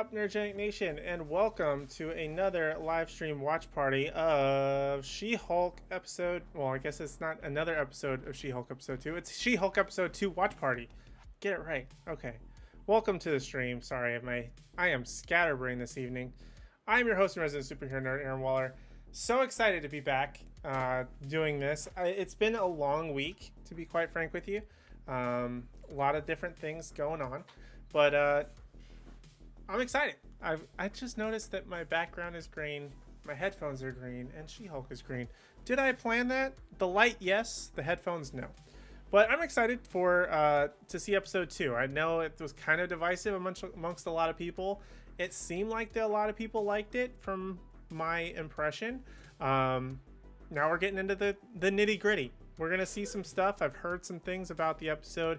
up, Nerdgenic Nation, and welcome to another live stream watch party of She-Hulk episode. Well, I guess it's not another episode of She-Hulk episode 2. It's She-Hulk episode 2 watch party. Get it right. Okay. Welcome to the stream. Sorry, I am scatterbrained this evening. I'm your host and resident superhero nerd, Aaron Waller. So excited to be back doing this. It's been a long week, to be quite frank with you. A lot of different things going on, but I'm excited. I just noticed that my background is green, my headphones are green, and She-Hulk is green. Did I plan that? The light, yes. The headphones, no. But I'm excited for to see episode 2. I know it was kind of divisive amongst a lot of people. It seemed like a lot of people liked it from my impression. Now we're getting into the nitty gritty. We're gonna see some stuff. I've heard some things about the episode.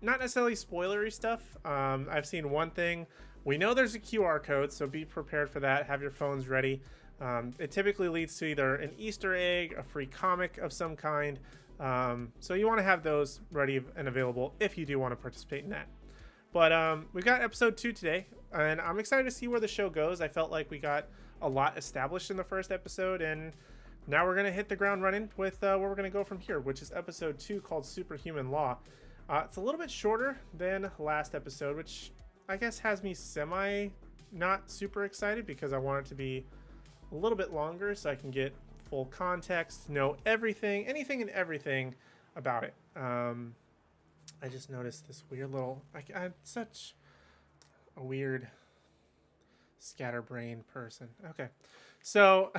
Not necessarily spoilery stuff. I've seen one thing. We know there's a QR code, so be prepared for that. Have your phones ready. It typically leads to either an Easter egg, a free comic of some kind. So you want to have those ready and available if you do want to participate in that. But we've got episode 2 today, and I'm excited to see where the show goes. I felt like we got a lot established in the first episode, and now we're going to hit the ground running with where we're going to go from here, which is episode 2 called Superhuman Law. It's a little bit shorter than last episode, which I guess has me not super excited because I want it to be a little bit longer so I can get full context, know anything and everything about it. I just noticed this weird little, I'm such a weird scatterbrained person. Okay. So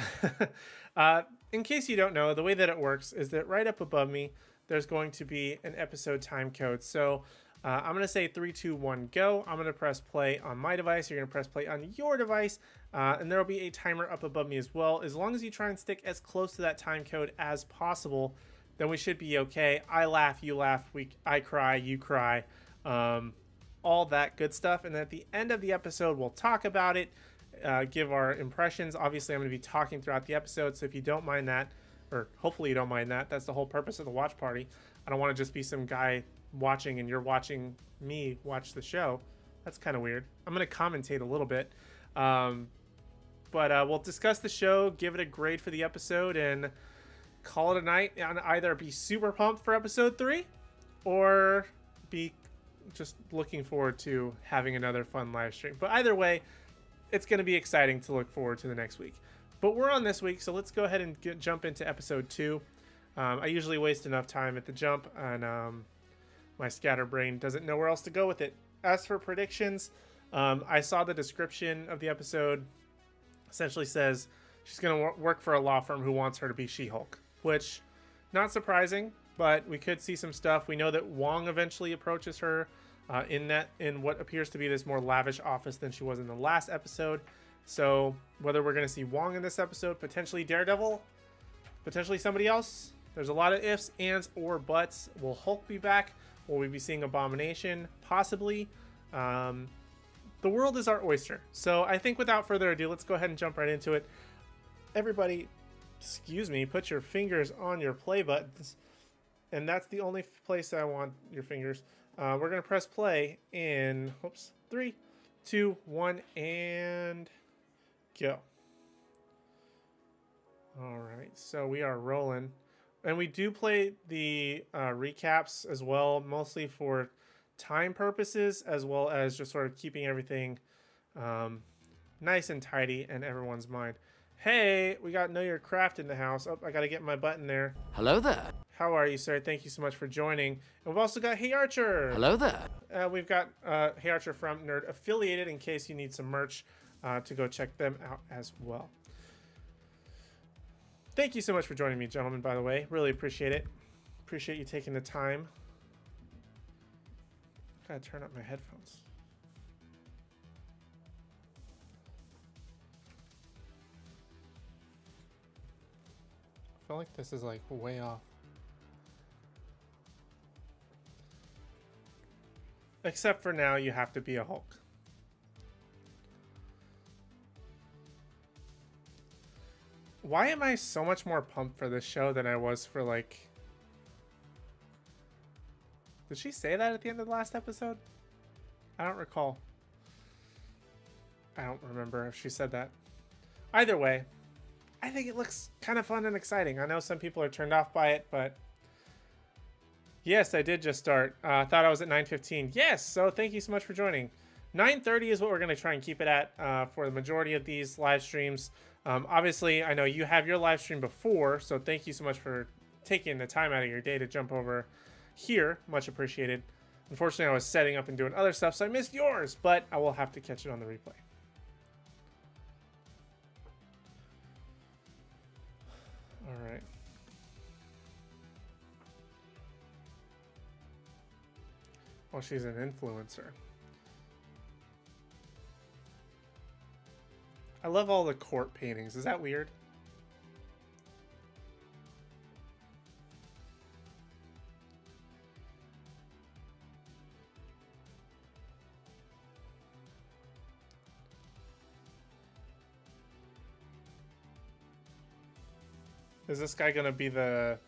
in case you don't know, the way that it works is that right up above me, there's going to be an episode time code. So I'm going to say 3, 2, 1, go. I'm going to press play on my device. You're going to press play on your device. And there will be a timer up above me as well. As long as you try and stick as close to that time code as possible, then we should be okay. I laugh, you laugh, I cry, you cry. All that good stuff. And at the end of the episode, we'll talk about it, give our impressions. Obviously, I'm going to be talking throughout the episode. So if you don't mind that, or hopefully you don't mind that. That's the whole purpose of the watch party. I don't want to just be some guy watching and you're watching me watch the show. That's kind of weird. I'm going to commentate a little bit. But we'll discuss the show, give it a grade for the episode, and call it a night. And either be super pumped for episode 3 or be just looking forward to having another fun live stream. But either way, it's going to be exciting to look forward to the next week. But we're on this week, so let's go ahead and jump into episode 2. I usually waste enough time at the jump, and my scatterbrain doesn't know where else to go with it. As for predictions, I saw the description of the episode. Essentially says she's going to work for a law firm who wants her to be She-Hulk, which, not surprising, but we could see some stuff. We know that Wong eventually approaches her in what appears to be this more lavish office than she was in the last episode. So whether we're going to see Wong in this episode, potentially Daredevil, potentially somebody else, there's a lot of ifs, ands, or buts. Will Hulk be back? Will we be seeing Abomination? Possibly. The world is our oyster. So I think without further ado, let's go ahead and jump right into it. Everybody, excuse me, put your fingers on your play buttons. And that's the only place I want your fingers. We're going to press play in, 3, 2, 1, and go. All right, so we are rolling, and we do play the recaps as well, mostly for time purposes, as well as just sort of keeping everything nice and tidy in everyone's mind. Hey, we got Know Your Craft in the house. Oh, I got to get my button there. Hello there. How are you, sir? Thank you so much for joining. And we've also got Hey Archer. Hello there. We've got Hey Archer from Nerd Affiliated in case you need some merch to go check them out as well. Thank you so much for joining me, gentlemen, by the way. Really appreciate it. Appreciate you taking the time. Gotta turn up my headphones. I feel like this is like way off. Except for now, you have to be a Hulk. Why am I so much more pumped for this show than I was for like... Did she say that at the end of the last episode? I don't recall. I don't remember if she said that. Either way, I think it looks kind of fun and exciting. I know some people are turned off by it, but yes, I did just start. I thought I was at 9:15. Yes, so thank you so much for joining. 9:30 is what we're going to try and keep it at for the majority of these live streams. Obviously, I know you have your live stream before, so thank you so much for taking the time out of your day to jump over here. Much appreciated. Unfortunately, I was setting up and doing other stuff, so I missed yours, but I will have to catch it on the replay. All right. Well, she's an influencer. I love all the court paintings. Is that weird? Is this guy gonna be the...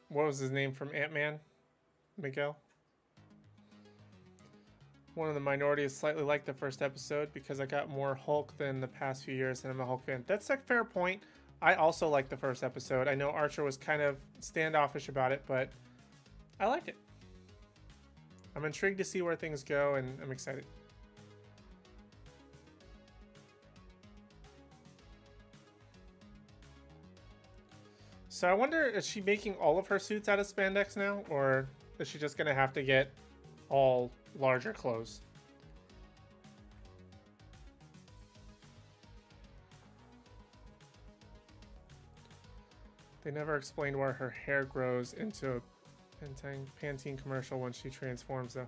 What was his name from Ant-Man? Miguel? One of the minority is slightly like the first episode because I got more Hulk than the past few years and I'm a Hulk fan. That's a fair point. I also liked the first episode. I know Archer was kind of standoffish about it, but I liked it. I'm intrigued to see where things go and I'm excited. So I wonder, is she making all of her suits out of spandex now? Or is she just going to have to get all larger clothes? They never explained where her hair grows into a Pantene commercial when she transforms, though.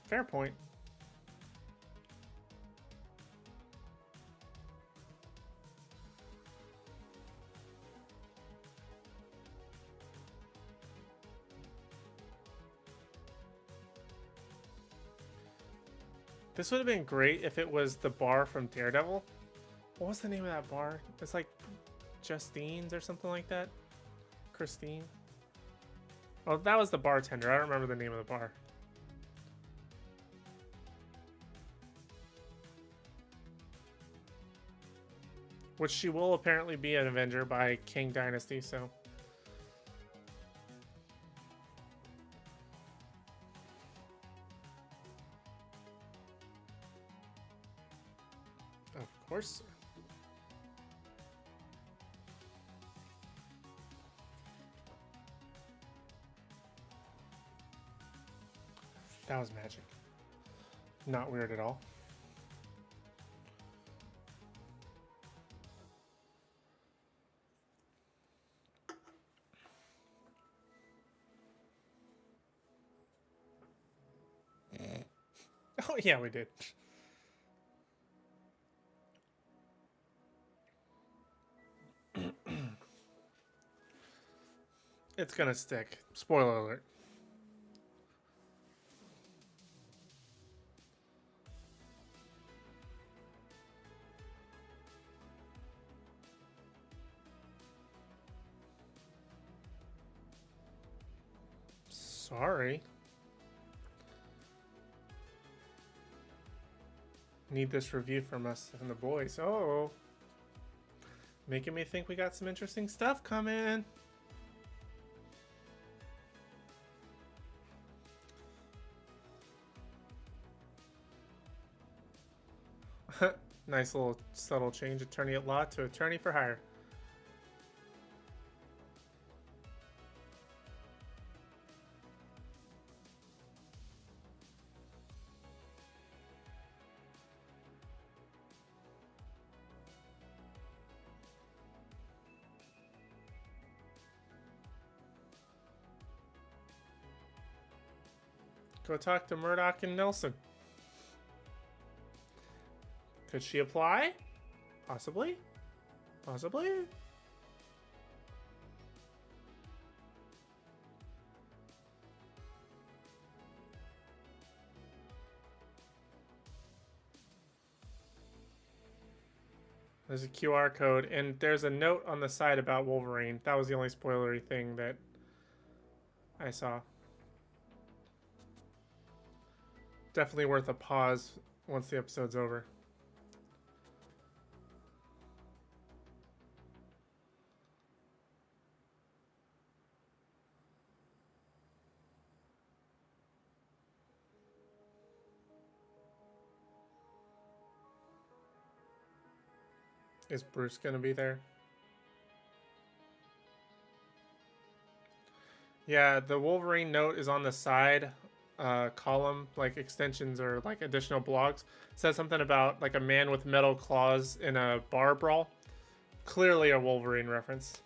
Fair point. This would have been great if it was the bar from Daredevil. What was the name of that bar? It's like Justine's or something like that. Christine. Oh, that was the bartender. I don't remember the name of the bar. Which she will apparently be an Avenger by King Dynasty, so... Of course. That was magic. Not weird at all. Oh yeah, we did. It's gonna stick. Spoiler alert. Sorry. Need this review from us and the boys. Oh. Making me think we got some interesting stuff coming. Nice little subtle change. Attorney at law to attorney for hire. Go talk to Murdoch and Nelson. Could she apply? Possibly. Possibly. There's a QR code, and there's a note on the side about Wolverine. That was the only spoilery thing that I saw. Definitely worth a pause once the episode's over. Is Bruce gonna be there? Yeah, the Wolverine note is on the side column, like extensions or like additional blogs. It says something about like a man with metal claws in a bar brawl. Clearly a Wolverine reference.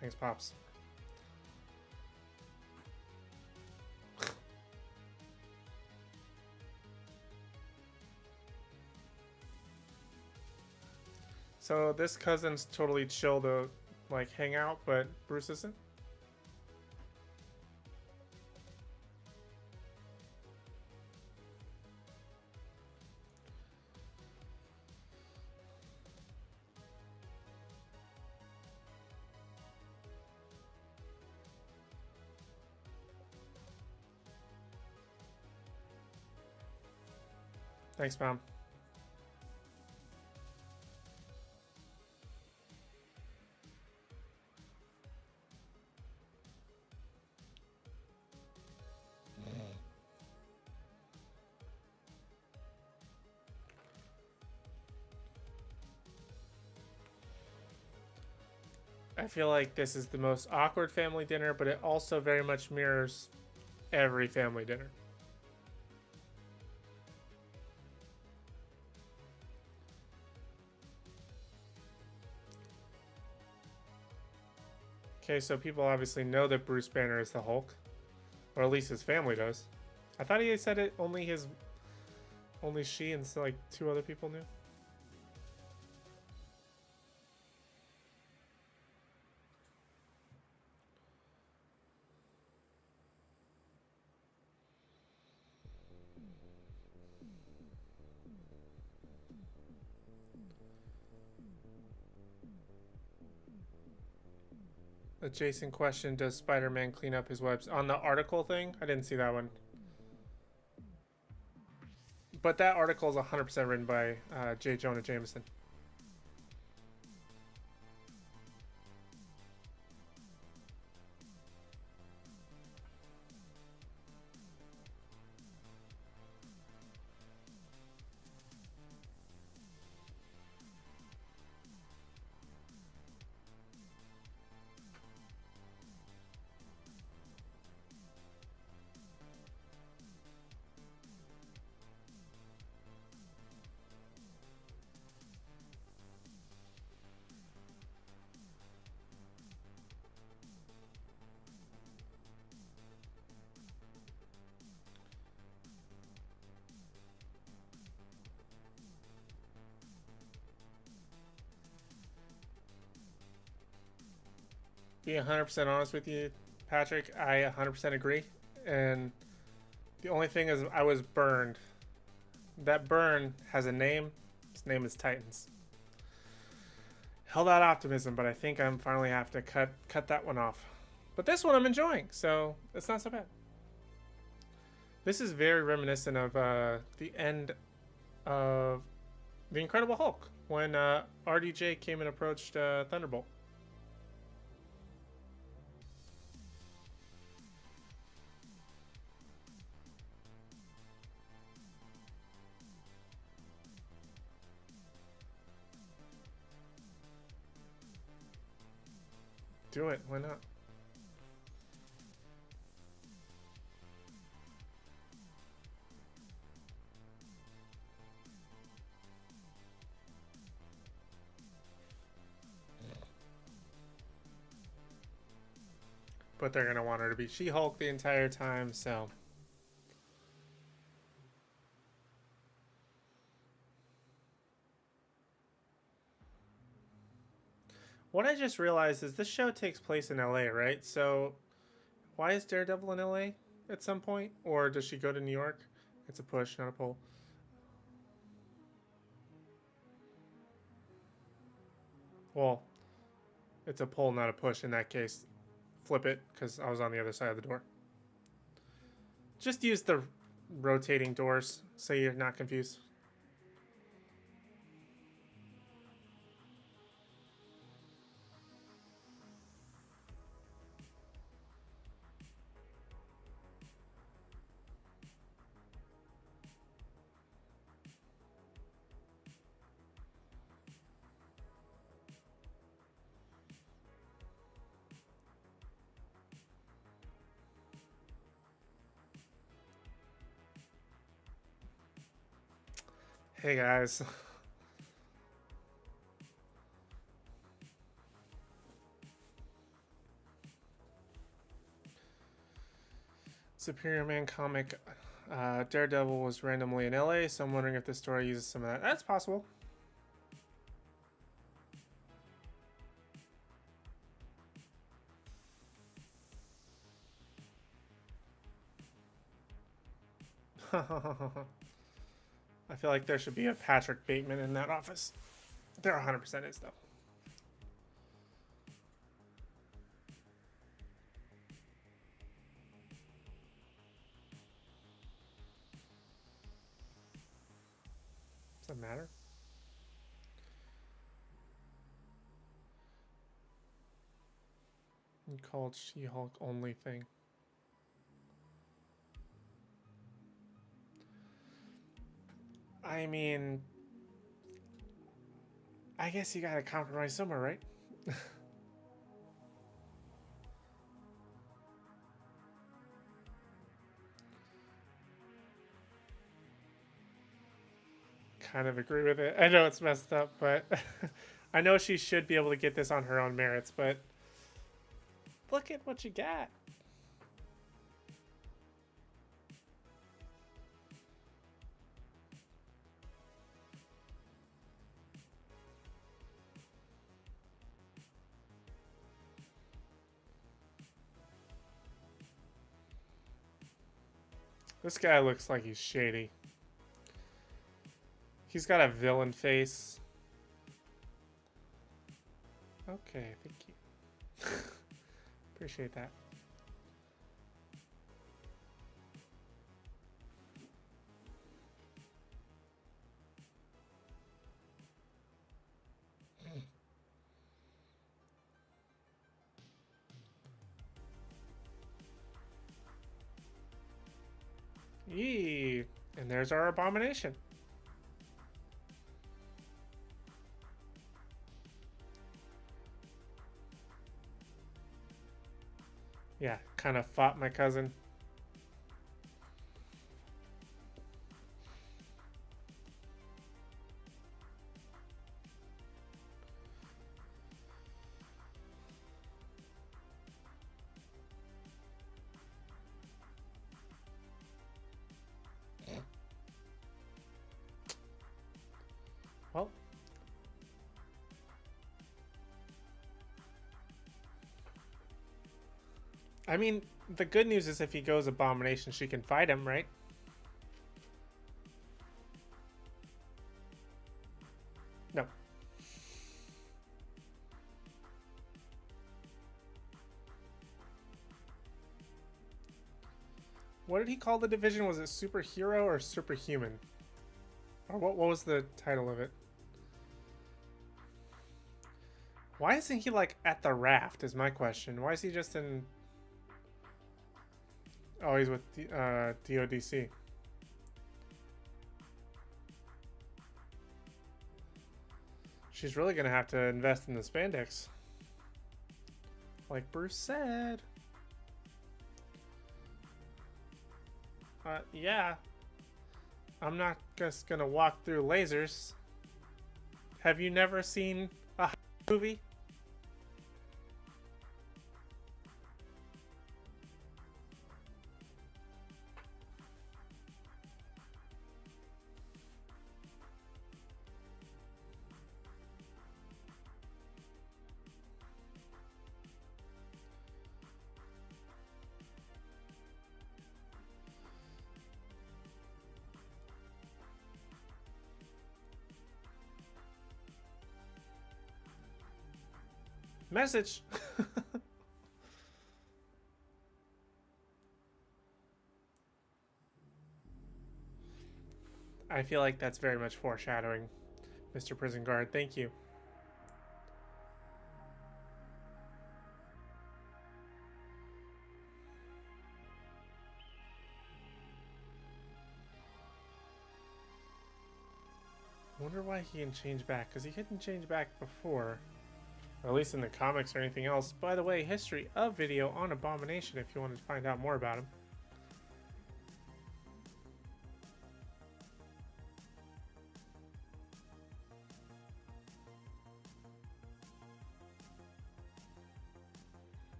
Thanks, Pops. So this cousin's totally chill to like hang out, but Bruce isn't. Thanks, Mom. I feel like this is the most awkward family dinner, but it also very much mirrors every family dinner. Okay, so people obviously know that Bruce Banner is the Hulk, or at least his family does. I thought he said it only she and like 2 other people knew. Adjacent question: does Spider-Man clean up his webs? On the article thing, I didn't see that one. But that article is 100% written by J. Jonah Jameson. Being 100% honest with you, Patrick, I 100% agree. And the only thing is, I was burned. That burn has a name. His name is Titans. Held out optimism, but I think I'm finally have to cut that one off. But this one I'm enjoying, so it's not so bad. This is very reminiscent of the end of The Incredible Hulk when RDJ came and approached Thunderbolt. Do it. Why not? But they're going to want her to be She-Hulk the entire time, so... What I just realized is this show takes place in LA, right? So why is Daredevil in LA at some point? Or does she go to New York? It's a push, not a pull. Well, it's a pull, not a push in that case. Flip it, because I was on the other side of the door. Just use the rotating doors so you're not confused. Hey guys. Superior Man comic. Daredevil was randomly in LA, so I'm wondering if this story uses some of that. That's possible. I feel like there should be a Patrick Bateman in that office. There 100% is, though. Does that matter? You called She-Hulk only thing. I mean, I guess you gotta compromise somewhere, right? Kind of agree with it. I know it's messed up, but I know she should be able to get this on her own merits, but look at what you got. This guy looks like he's shady. He's got a villain face. Okay, thank you. Appreciate that. Yee! And there's our abomination. Yeah, kind of fought my cousin. Well, I mean, the good news is if he goes abomination, she can fight him, right? No. What did he call the division? Was it superhero or superhuman? Or what was the title of it? Why isn't he, like, at the raft is my question. Why is he just in... Oh, he's with DODC. She's really going to have to invest in the spandex. Like Bruce said. Yeah. I'm not just going to walk through lasers. Have you never seen a movie? Message. I feel like that's very much foreshadowing, Mr. Prison Guard. Thank you. I wonder why he can change back, because he couldn't change back before. Or at least in the comics or anything else. By the way, history of video on Abomination if you wanted to find out more about him.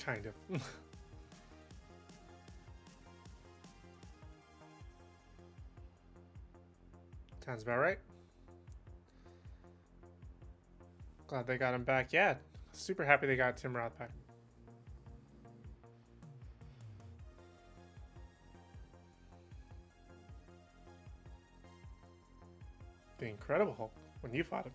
Kind of. Sounds about right. Glad they got him back. Yeah, super happy they got Tim Roth back. The Incredible Hulk, when you fought him.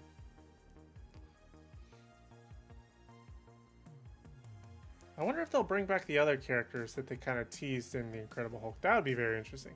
I wonder if they'll bring back the other characters that they kind of teased in The Incredible Hulk. That would be very interesting.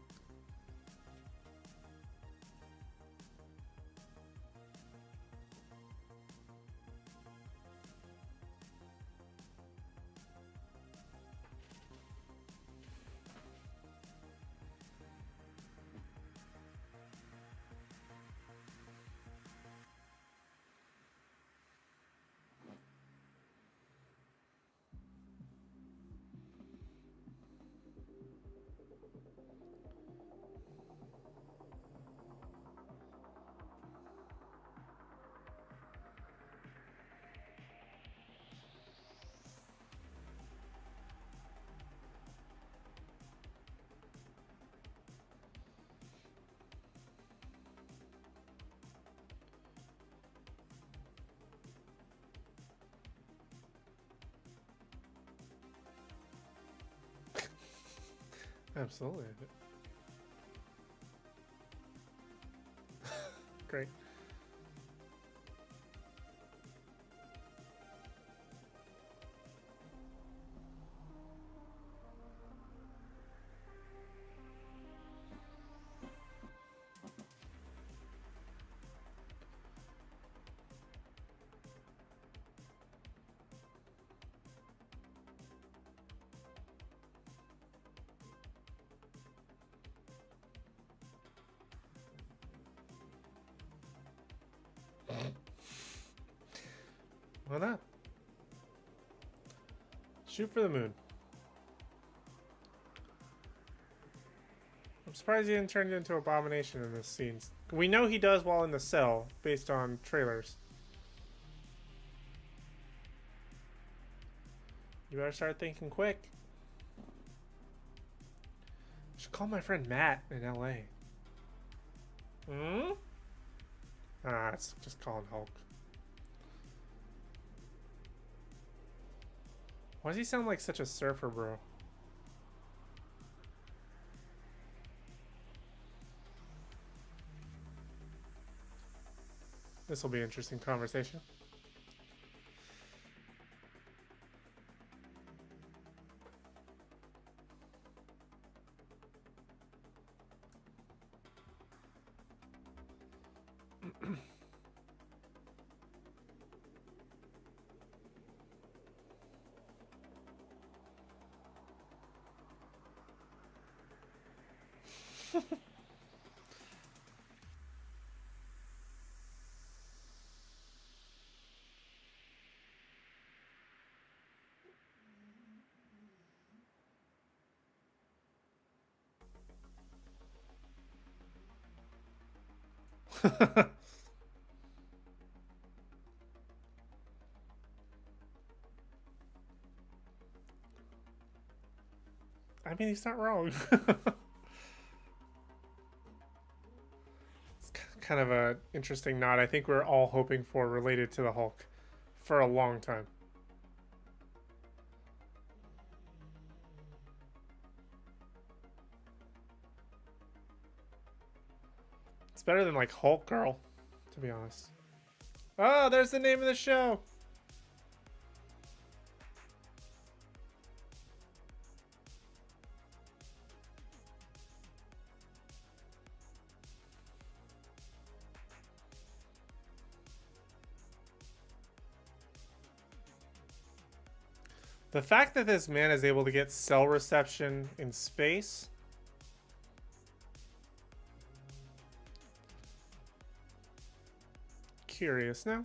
Absolutely. Great. Why not? Shoot for the moon. I'm surprised he didn't turn it into Abomination in this scene. We know he does while in the cell, based on trailers. You better start thinking quick. I should call my friend Matt in LA. Hmm? Ah, it's just calling Hulk. Why does he sound like such a surfer bro? This will be an interesting conversation. I mean, he's not wrong. It's kind of an interesting nod. I think we're all hoping for related to the Hulk for a long time. It's better than like Hulk Girl, to be honest. Oh, there's the name of the show. The fact that this man is able to get cell reception in space. Curious now.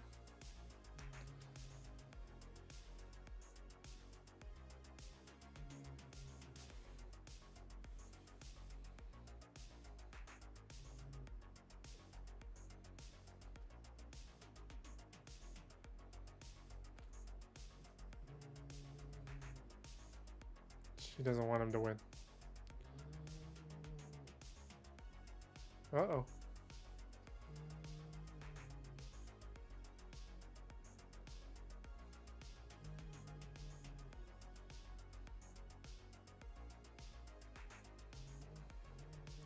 She doesn't want him to win. Uh-oh.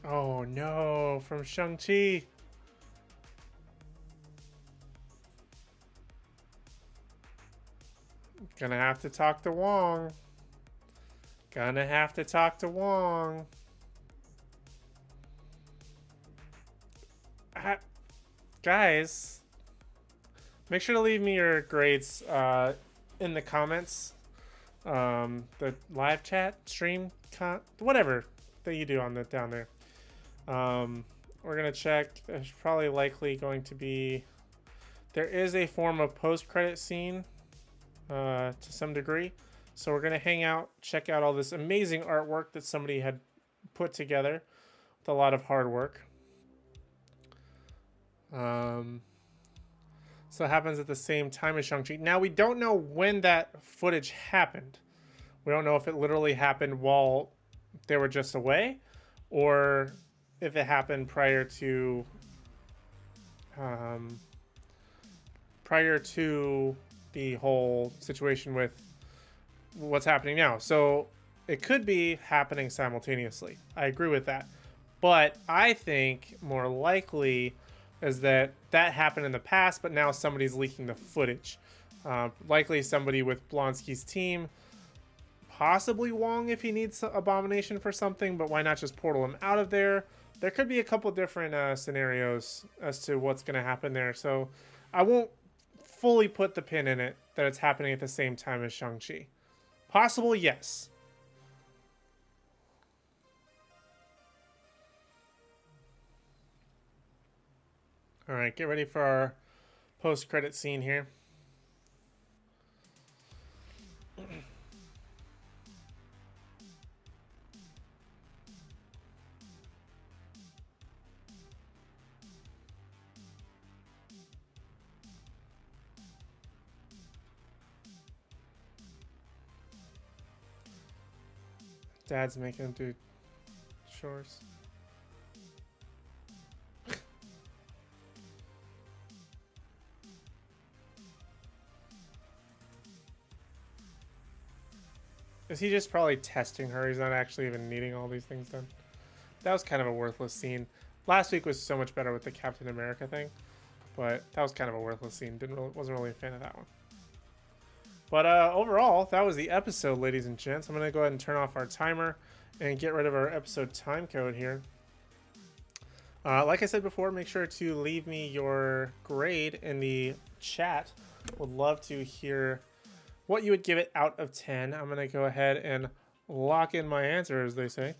Oh no, from Shang-Chi. Gonna have to talk to Wong. Gonna have to talk to Wong. Guys, make sure to leave me your grades in the comments. The live chat, stream, whatever that you do on the down there. We're gonna check. There's probably likely going to be. There is a form of post-credit scene to some degree. So we're going to hang out, check out all this amazing artwork that somebody had put together with a lot of hard work. So it happens at the same time as Shang-Chi. Now, we don't know when that footage happened. We don't know if it literally happened while they were just away, or if it happened prior to the whole situation with what's happening now. So it could be happening simultaneously. I agree with that. But I think more likely is that happened in the past, but now somebody's leaking the footage. Likely somebody with Blonsky's team. Possibly Wong if he needs Abomination for something, but why not just portal him out of there? There could be a couple different scenarios as to what's going to happen there. So I won't fully put the pin in it that it's happening at the same time as Shang-Chi. Possible, yes. All right, get ready for our post-credit scene here. Dad's making him do chores. Is he just probably testing her? He's not actually even needing all these things done. That was kind of a worthless scene. Last week was so much better with the Captain America thing, but that was kind of a worthless scene. Wasn't really a fan of that one. But overall, that was the episode, ladies and gents. I'm going to go ahead and turn off our timer and get rid of our episode time code here. Like I said before, make sure to leave me your grade in the chat. Would love to hear what you would give it out of 10. I'm going to go ahead and lock in my answer, as they say.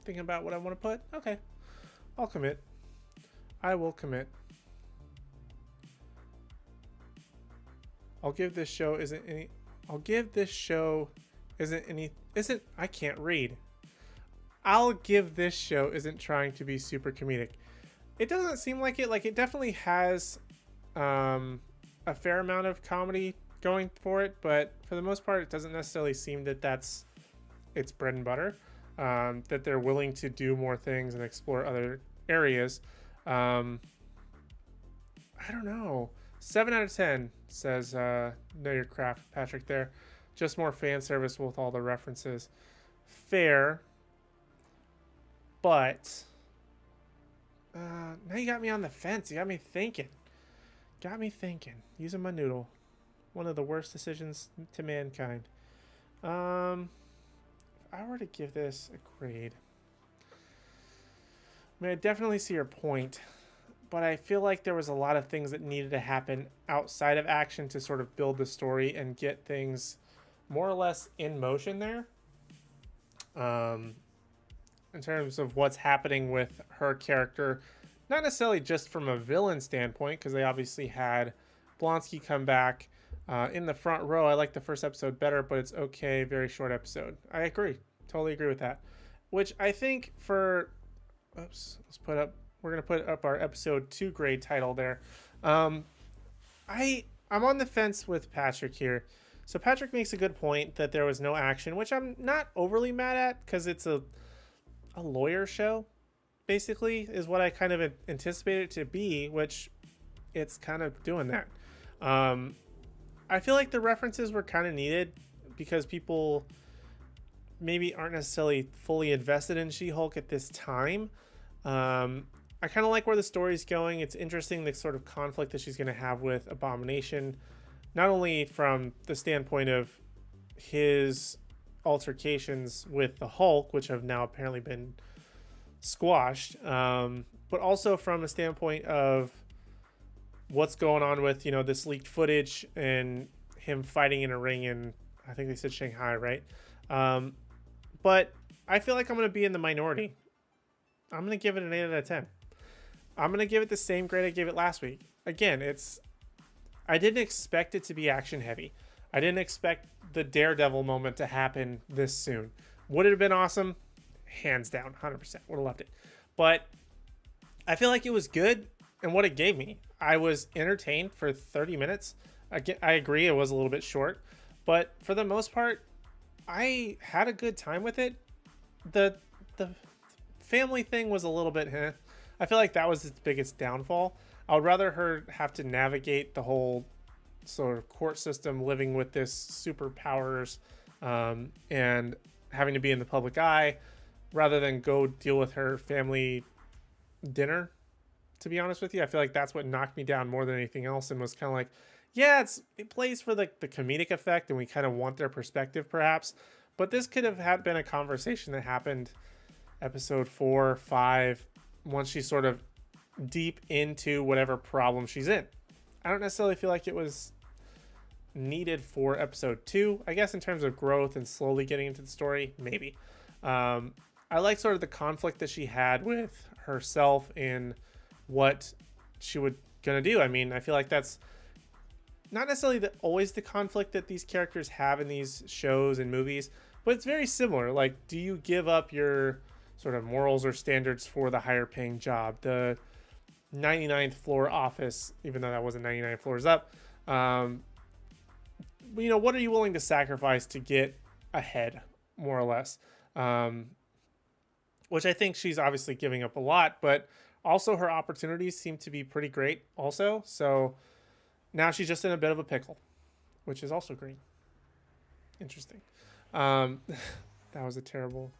Thinking about what I want to put. Okay, I'll commit. I will commit. I can't read. I'll give this show isn't trying to be super comedic. It doesn't seem like it. Like, it definitely has a fair amount of comedy going for it, but for the most part, it doesn't necessarily seem that that's its bread and butter. That they're willing to do more things and explore other areas. I don't know. 7 out of 10 says know your craft, Patrick there. Just more fan service with all the references. Fair. But now you got me on the fence. You got me thinking. Using my noodle. One of the worst decisions to mankind. If I were to give this a grade, I mean, I definitely see your point, but I feel like there was a lot of things that needed to happen outside of action to sort of build the story and get things more or less in motion there. In terms of what's happening with her character, not necessarily just from a villain standpoint, because they obviously had Blonsky come back in the front row. I like the first episode better, but it's okay. Very short episode. I agree. Totally agree with that. Which I think for... Oops. We're going to put up our episode 2 grade title there. I I'm on the fence with Patrick here. So Patrick makes a good point that there was no action, which I'm not overly mad at because it's a lawyer show, basically, is what I kind of anticipated it to be, which it's kind of doing that. Um, I feel like the references were kind of needed because people maybe aren't necessarily fully invested in She-Hulk at this time. I kind of like where the story's going. It's interesting the sort of conflict that she's going to have with Abomination, not only from the standpoint of his altercations with the Hulk, which have now apparently been squashed, but also from a standpoint of what's going on with, this leaked footage and him fighting in a ring in, I think they said Shanghai, right? But I feel like I'm going to be in the minority. I'm going to give it an 8 out of 10. I'm going to give it the same grade I gave it last week. Again, I didn't expect it to be action heavy. I didn't expect the Daredevil moment to happen this soon. Would it have been awesome? Hands down, 100%. Would have loved it. But I feel like it was good and what it gave me. I was entertained for 30 minutes. I agree it was a little bit short. But for the most part, I had a good time with it. The family thing was a little bit, I feel like that was its biggest downfall. I would rather her have to navigate the whole sort of court system, living with this superpowers, and having to be in the public eye, rather than go deal with her family dinner. To be honest with you, I feel like that's what knocked me down more than anything else, and was kind of like, yeah, it plays for the comedic effect, and we kind of want their perspective, perhaps. But this could have been a conversation that happened episode 4, 5, once she's sort of deep into whatever problem she's in. I don't necessarily feel like it was needed for episode 2. I guess in terms of growth and slowly getting into the story, maybe. I like sort of the conflict that she had with herself and what she would gonna do. I mean, I feel like that's not necessarily always the conflict that these characters have in these shows and movies, but it's very similar. Like, do you give up your sort of morals or standards for the higher paying job, the 99th floor office, even though that wasn't 99 floors up? What are you willing to sacrifice to get ahead, more or less? Which I think she's obviously giving up a lot, but also her opportunities seem to be pretty great also. So now she's just in a bit of a pickle, which is also great. Interesting. That was a terrible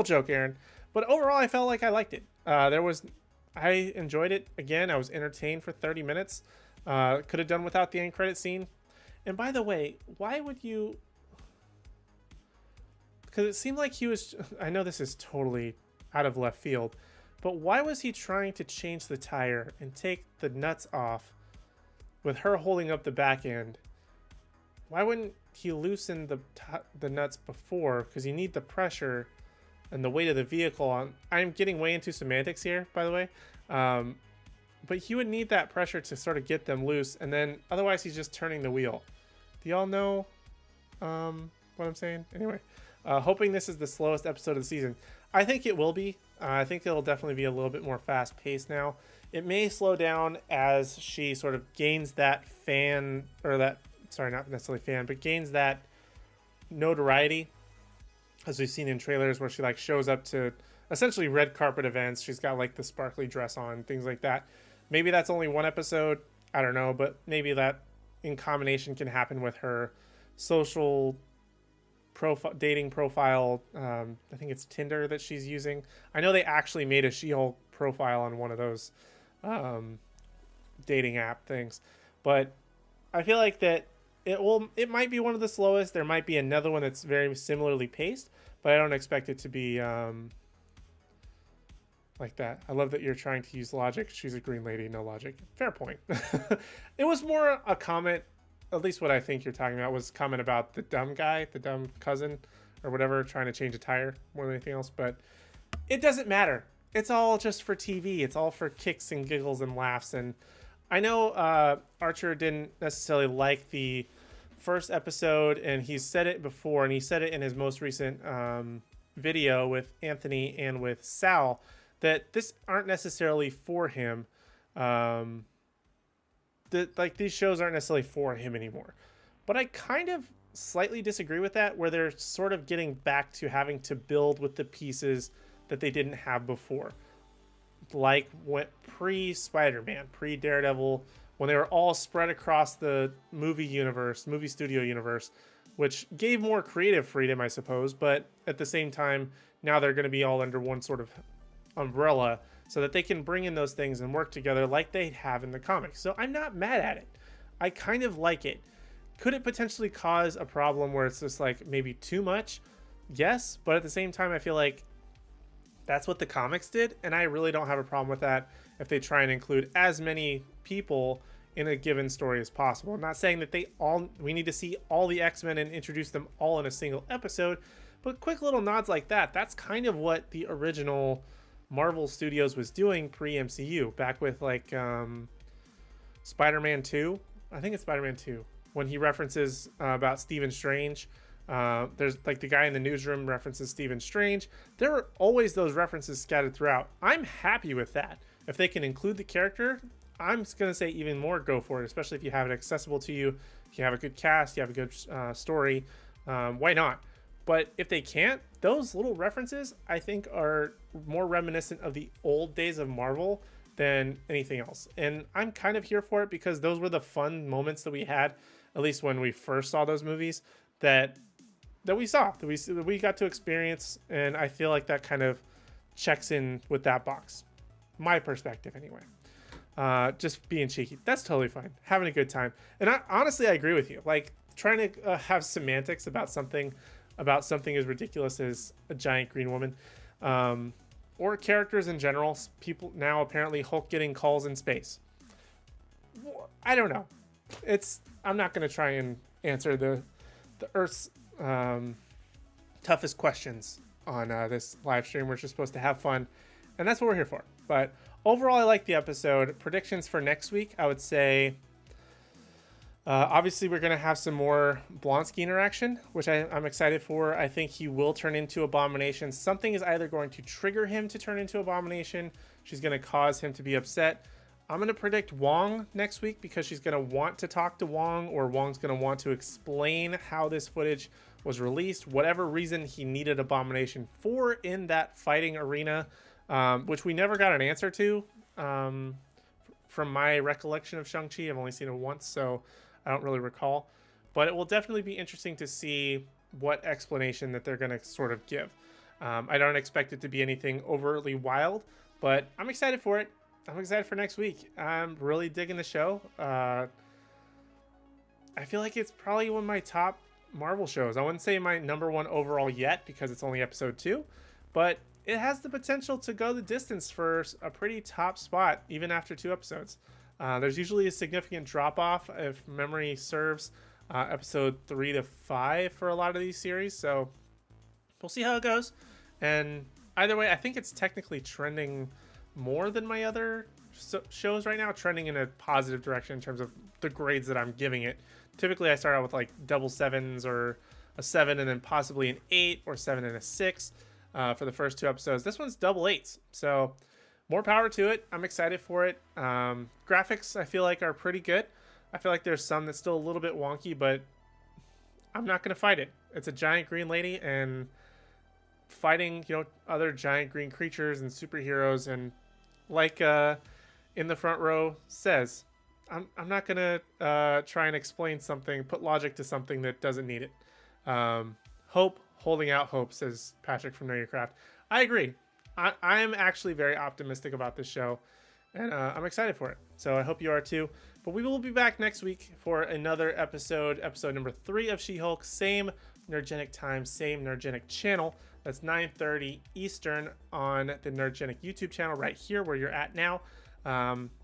joke, Aaron. But overall, I felt like I liked it. I enjoyed it. Again, I was entertained for 30 minutes. Could have done without the end credit scene. And by the way, why would you... Because it seemed like he was... I know this is totally out of left field, but why was he trying to change the tire and take the nuts off with her holding up the back end? Why wouldn't he loosen the nuts before? Because you need the pressure and the weight of the vehicle on. I'm getting way into semantics here, by the way. But he would need that pressure to sort of get them loose, and then otherwise he's just turning the wheel. Do y'all know what I'm saying? Anyway, hoping this is the slowest episode of the season. I think it will be. I think it'll definitely be a little bit more fast paced now. It may slow down as she sort of gains that not necessarily fan, but gains that notoriety, as we've seen in trailers where she like shows up to essentially red carpet events. She's got like the sparkly dress on, things like that. Maybe that's only one episode. I don't know, but maybe that in combination can happen with her social dating profile. I think it's Tinder that she's using. I know they actually made a She-Hulk profile on one of those dating app things, but I feel like that it might be one of the slowest. There might be another one that's very similarly paced, but I don't expect it to be like that. I love that you're trying to use logic. She's a green lady, no logic. Fair point. It was more a comment, at least what I think you're talking about was a comment about the dumb guy, the dumb cousin or whatever, trying to change a tire more than anything else. But it doesn't matter. It's all just for TV. It's all for kicks and giggles and laughs. And I know Archer didn't necessarily like the first episode, and he's said it before, and he said it in his most recent video with Anthony and with Sal, that this aren't necessarily for him. like these shows aren't necessarily for him anymore. But I kind of slightly disagree with that, where they're sort of getting back to having to build with the pieces that they didn't have before. Like what pre-Spider-Man, pre-Daredevil, when they were all spread across the movie studio universe, which gave more creative freedom, I suppose, but at the same time, now they're going to be all under one sort of umbrella so that they can bring in those things and work together like they have in the comics. So I'm not mad at it. I kind of like it. Could it potentially cause a problem where it's just like maybe too much? Yes, but at the same time, I feel like that's what the comics did, and I really don't have a problem with that if they try and include as many people in a given story as possible. I'm not saying that we need to see all the X-Men and introduce them all in a single episode, but quick little nods like that, that's kind of what the original Marvel Studios was doing pre-MCU, back with like Spider-Man 2. I think it's Spider-Man 2, when he references about Stephen Strange. There's like the guy in the newsroom references Stephen Strange. There are always those references scattered throughout. I'm happy with that. If they can include the character, I'm going to say even more go for it, especially if you have it accessible to you, if you have a good cast, you have a good story, why not? But if they can't, those little references, I think, are more reminiscent of the old days of Marvel than anything else. And I'm kind of here for it because those were the fun moments that we had, at least when we first saw those movies, that we got to experience. And I feel like that kind of checks in with that box. My perspective, anyway. Just being cheeky. That's totally fine. Having a good time. And honestly, I agree with you. Like, trying to have semantics about something as ridiculous as a giant green woman, or characters in general. People now, apparently Hulk getting calls in space. I don't know. I'm not going to try and answer the Earth's toughest questions on this live stream. We're just supposed to have fun, and that's what we're here for. But overall, I like the episode. Predictions for next week, I would say, obviously we're going to have some more Blonsky interaction, which I'm excited for. I think he will turn into Abomination. Something is either going to trigger him to turn into Abomination. She's going to cause him to be upset. I'm going to predict Wong next week because she's going to want to talk to Wong, or Wong's going to want to explain how this footage was released, whatever reason he needed Abomination for in that fighting arena, which we never got an answer to from my recollection of Shang-Chi. I've only seen it once, so I don't really recall. But it will definitely be interesting to see what explanation that they're going to sort of give. I don't expect it to be anything overtly wild, but I'm excited for it. I'm excited for next week. I'm really digging the show. I feel like it's probably one of my top Marvel shows. I wouldn't say my number one overall yet because it's only episode 2, but it has the potential to go the distance for a pretty top spot even after 2 episodes. There's usually a significant drop off, if memory serves, episode 3 to 5 for a lot of these series. So we'll see how it goes. And either way, I think it's technically trending more than my other shows right now, trending in a positive direction in terms of the grades that I'm giving it. Typically I start out with like double 7s or a 7 and then possibly an 8 or 7 and a 6 for the first 2 episodes. This one's double 8s, so more power to it. I'm excited for it. Graphics I feel like are pretty good. I feel like there's some that's still a little bit wonky, but I'm not going to fight it. It's a giant green lady and fighting, other giant green creatures and superheroes, and like in the front row says, I'm not gonna try and explain something, put logic to something that doesn't need it. Hope, holding out hope, says Patrick from Know Your Craft. I agree. I am actually very optimistic about this show, and I'm excited for it. So I hope you are too. But we will be back next week for another episode number 3 of She-Hulk. Same Nerdgenic time, same Nerdgenic channel. That's 9:30 Eastern on the Nerdgenic YouTube channel right here where you're at now.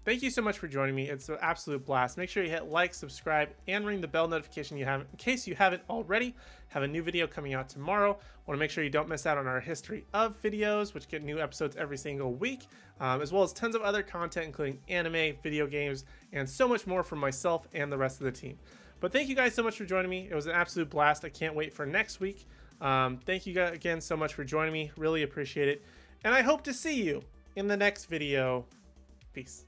Thank you so much for joining me. It's an absolute blast. Make sure you hit like, subscribe, and ring the bell notification in case you haven't already. Have a new video coming out tomorrow. Want to make sure you don't miss out on our history of videos, which get new episodes every single week, as well as tons of other content, including anime, video games, and so much more from myself and the rest of the team. But thank you guys so much for joining me. It was an absolute blast. I can't wait for next week. Thank you guys again so much for joining me. Really appreciate it. And I hope to see you in the next video. Peace.